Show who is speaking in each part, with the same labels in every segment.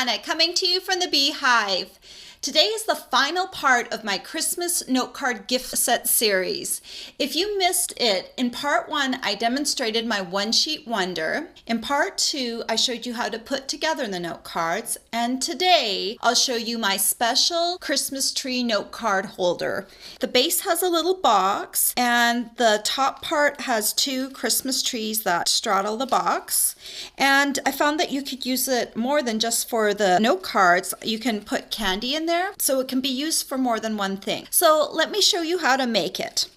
Speaker 1: Hannah coming to you from the Beehive. Today is the final part of my Christmas note card gift set series. If you missed it, in part 1 I demonstrated my one sheet wonder. In part 2 I showed you how to put together the note cards, and today I'll show you my special Christmas tree note card holder. The base has a little box and the top part has 2 Christmas trees that straddle the box, and I found that you could use it more than just for the note cards. You can put candy in there, so it can be used for more than one thing. So let me show you how to make it.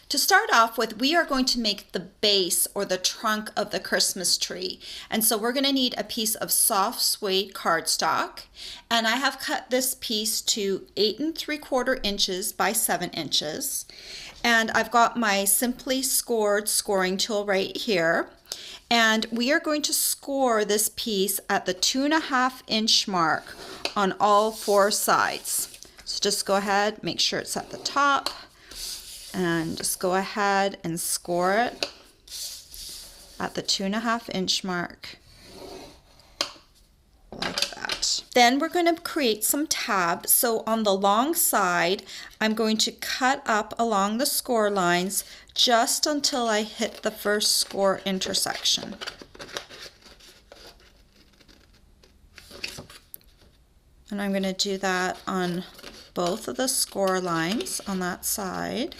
Speaker 1: To start off with, we are going to make the base or the trunk of the Christmas tree. And so we're going to need a piece of soft suede cardstock. And I have cut this piece to 8 3/4 inches by 7 inches. And I've got my Simply Scored scoring tool right here. And we are going to score this piece at the 2.5 inch mark on all 4 sides. So just go ahead, make sure it's at the top, and just go ahead and score it at the 2.5 inch mark, like that. Then we're going to create some tabs. So on the long side, I'm going to cut up along the score lines just until I hit the first score intersection. And I'm going to do that on both of the score lines on that side.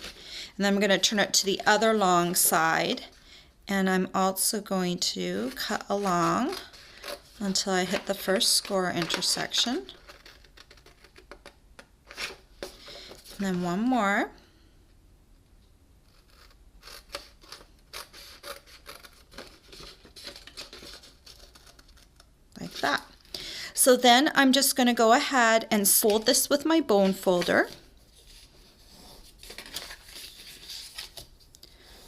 Speaker 1: And then I'm going to turn it to the other long side. And I'm also going to cut along until I hit the first score intersection. And then one more. Like that. So then I'm just going to go ahead and fold this with my bone folder.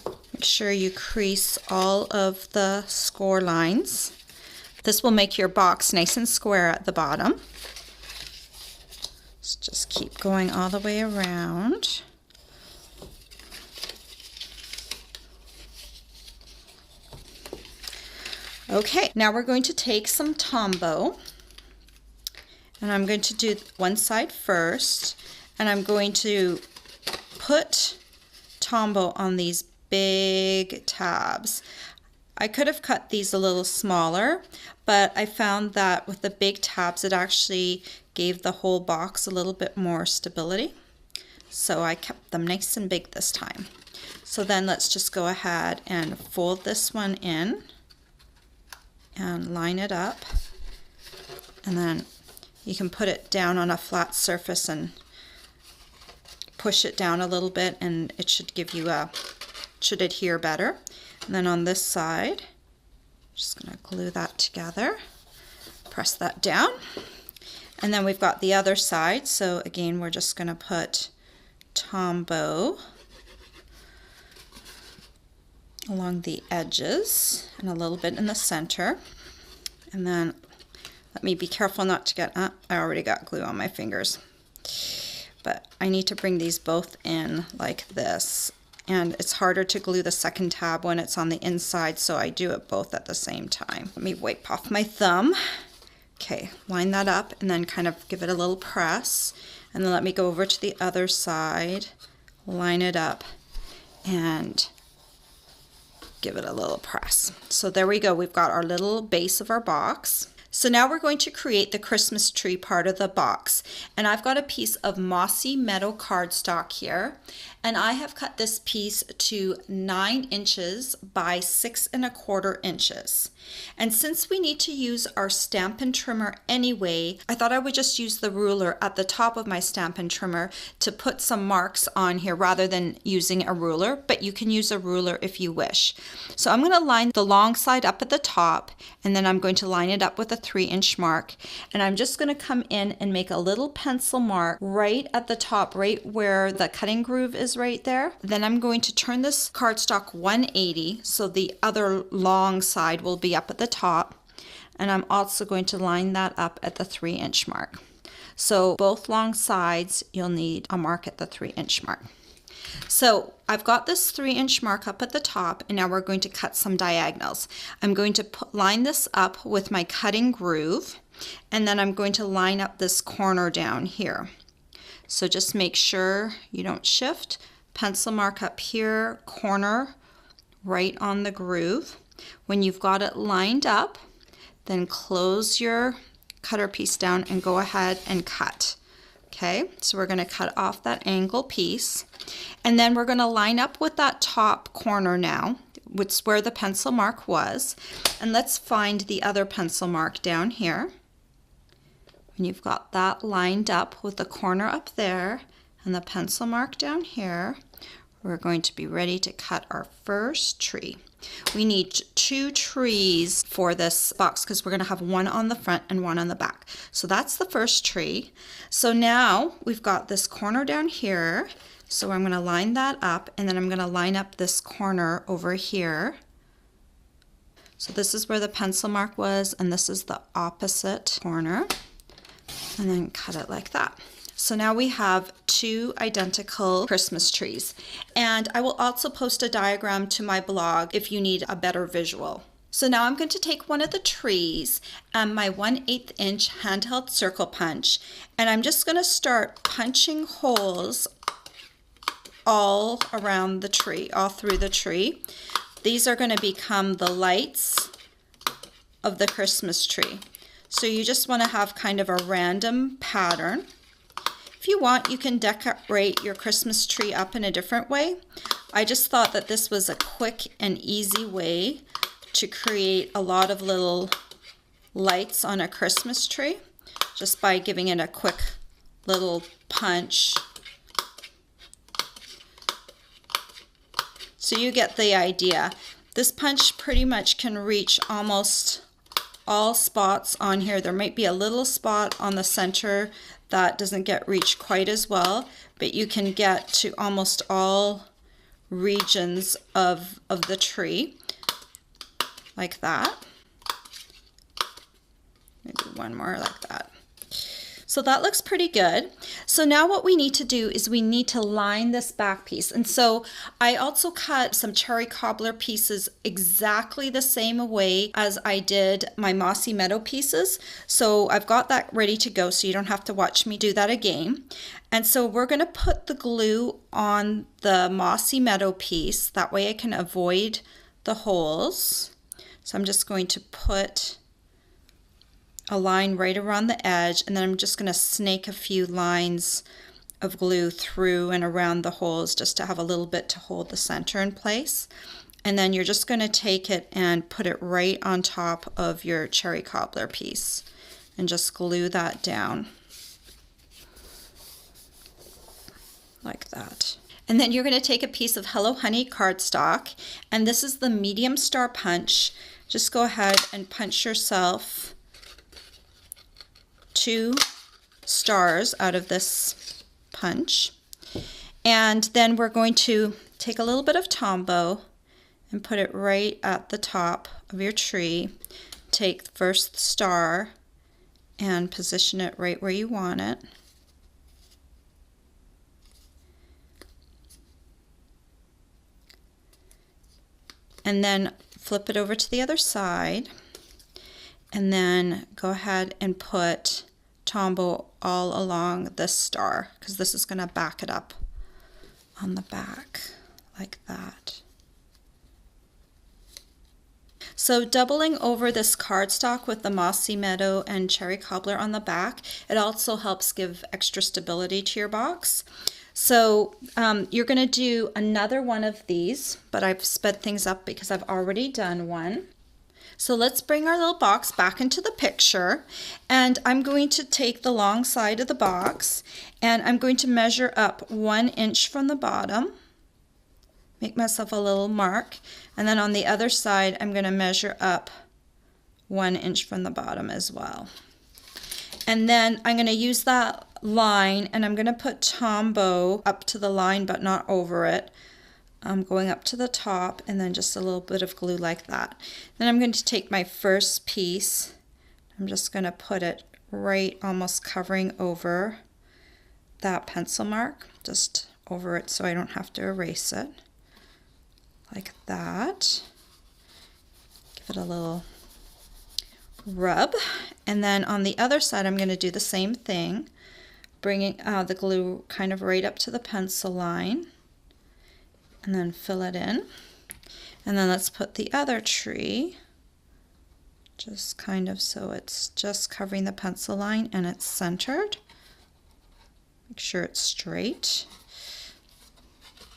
Speaker 1: Make sure you crease all of the score lines. This will make your box nice and square at the bottom. Let's just keep going all the way around. Okay, now we're going to take some Tombow, and I'm going to do one side first, and I'm going to put Tombow on these big tabs. I could have cut these a little smaller, but I found that with the big tabs it actually gave the whole box a little bit more stability. So I kept them nice and big this time. So then let's just go ahead and fold this one in and line it up, and then you can put it down on a flat surface and push it down a little bit, and it should give you should adhere better. And then on this side, just going to glue that together, press that down, and then we've got the other side. So again, we're just going to put Tombow along the edges and a little bit in the center. And then let me be careful not to get, I already got glue on my fingers, but I need to bring these both in like this. And it's harder to glue the second tab when it's on the inside, so I do it both at the same time. Let me wipe off my thumb. Okay, line that up and then kind of give it a little press. And then let me go over to the other side, line it up, and give it a little press. So there we go, we've got our little base of our box. So now we're going to create the Christmas tree part of the box. And I've got a piece of mossy meadow cardstock here. And I have cut this piece to 9 inches by 6 1/4 inches. And since we need to use our Stampin' Trimmer anyway, I thought I would just use the ruler at the top of my Stampin' Trimmer to put some marks on here rather than using a ruler, but you can use a ruler if you wish. So I'm going to line the long side up at the top, and then I'm going to line it up with a 3 inch mark, and I'm just going to come in and make a little pencil mark right at the top, right where the cutting groove is right there. Then I'm going to turn this cardstock 180 so the other long side will be up at the top, and I'm also going to line that up at the 3 inch mark. So both long sides you'll need a mark at the 3 inch mark. So I've got this 3-inch mark up at the top, and now we're going to cut some diagonals. I'm going to line this up with my cutting groove, and then I'm going to line up this corner down here. So just make sure you don't shift. Pencil mark up here, corner right on the groove. When you've got it lined up, then close your cutter piece down and go ahead and cut. Okay, so we're going to cut off that angle piece, and then we're going to line up with that top corner now, which is where the pencil mark was, and let's find the other pencil mark down here. When you've got that lined up with the corner up there and the pencil mark down here, we're going to be ready to cut our first tree. We need 2 trees for this box because we're going to have one on the front and one on the back. So that's the first tree. So now we've got this corner down here. So I'm going to line that up, and then I'm going to line up this corner over here. So this is where the pencil mark was, and this is the opposite corner. And then cut it like that. So now we have 2 identical Christmas trees. And I will also post a diagram to my blog if you need a better visual. So now I'm going to take one of the trees and my 1/8 inch handheld circle punch, and I'm just going to start punching holes all around the tree, all through the tree. These are going to become the lights of the Christmas tree. So you just want to have kind of a random pattern. If you want, you can decorate your Christmas tree up in a different way. I just thought that this was a quick and easy way to create a lot of little lights on a Christmas tree, just by giving it a quick little punch. So you get the idea. This punch pretty much can reach almost all spots on here. There might be a little spot on the center that doesn't get reached quite as well, but you can get to almost all regions of the tree, like that. Maybe one more like that. So that looks pretty good. So now what we need to do is we need to line this back piece. And so I also cut some cherry cobbler pieces exactly the same way as I did my mossy meadow pieces. So I've got that ready to go, so you don't have to watch me do that again. And so we're going to put the glue on the mossy meadow piece. That way I can avoid the holes. So I'm just going to put a line right around the edge, and then I'm just going to snake a few lines of glue through and around the holes just to have a little bit to hold the center in place. And then you're just going to take it and put it right on top of your cherry cobbler piece and just glue that down like that. And then you're going to take a piece of Hello Honey cardstock, and this is the medium star punch. Just go ahead and punch yourself 2 stars out of this punch. And then we're going to take a little bit of Tombow and put it right at the top of your tree. Take the first star and position it right where you want it. And then flip it over to the other side. And then go ahead and put Tombow all along this star, because this is going to back it up on the back like that. So doubling over this cardstock with the mossy meadow and cherry cobbler on the back, it also helps give extra stability to your box. So you're going to do another one of these, but I've sped things up because I've already done one. So let's bring our little box back into the picture, and I'm going to take the long side of the box and I'm going to measure up 1 inch from the bottom, make myself a little mark, and then on the other side I'm going to measure up 1 inch from the bottom as well. And then I'm going to use that line and I'm going to put Tombow up to the line but not over it. I'm going up to the top and then just a little bit of glue like that. Then I'm going to take my first piece, I'm just going to put it right almost covering over that pencil mark, just over it so I don't have to erase it. Like that. Give it a little rub. And then on the other side, I'm going to do the same thing, bringing the glue kind of right up to the pencil line, and then fill it in. And then let's put the other tree just kind of so it's just covering the pencil line and it's centered. Make sure it's straight.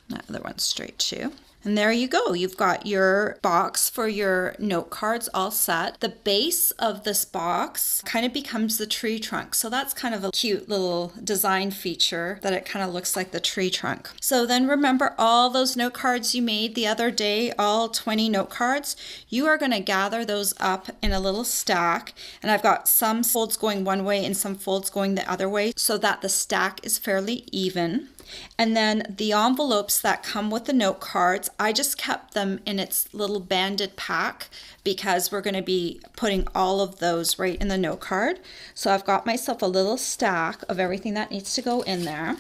Speaker 1: That other one's straight too. And there you go. You've got your box for your note cards all set. The base of this box kind of becomes the tree trunk. So that's kind of a cute little design feature that it kind of looks like the tree trunk. So then remember all those note cards you made the other day, all 20 note cards, you are going to gather those up in a little stack. And I've got some folds going one way and some folds going the other way so that the stack is fairly even. And then the envelopes that come with the note cards, I just kept them in its little banded pack because we're going to be putting all of those right in the note card. So I've got myself a little stack of everything that needs to go in there.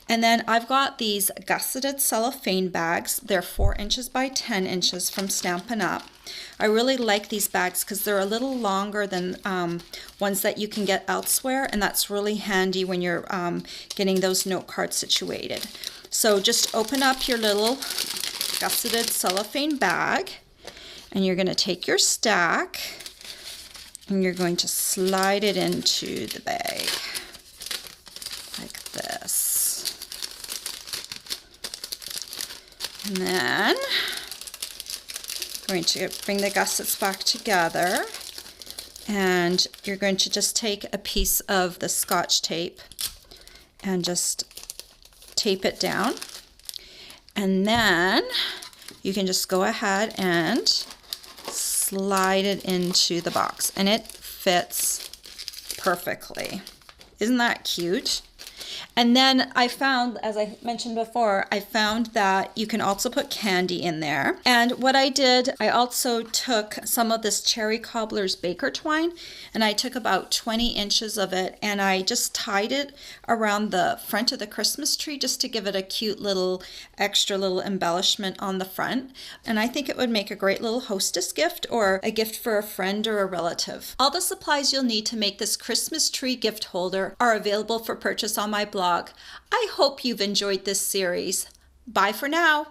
Speaker 1: And then I've got these gusseted cellophane bags. They're 4 inches by 10 inches from Stampin' Up. I really like these bags because they're a little longer than ones that you can get elsewhere, and that's really handy when you're getting those note cards situated. So just open up your little gusseted cellophane bag, and you're going to take your stack and you're going to slide it into the bag like this. And then going to bring the gussets back together, and you're going to just take a piece of the Scotch tape and just tape it down, and then you can just go ahead and slide it into the box, and it fits perfectly. Isn't that cute? And then I found, as I mentioned before, I found that you can also put candy in there. And what I did, I also took some of this Cherry Cobbler's Baker twine, and I took about 20 inches of it, and I just tied it around the front of the Christmas tree just to give it a cute little extra little embellishment on the front. And I think it would make a great little hostess gift or a gift for a friend or a relative. All the supplies you'll need to make this Christmas tree gift holder are available for purchase on my blog. I hope you've enjoyed this series. Bye for now.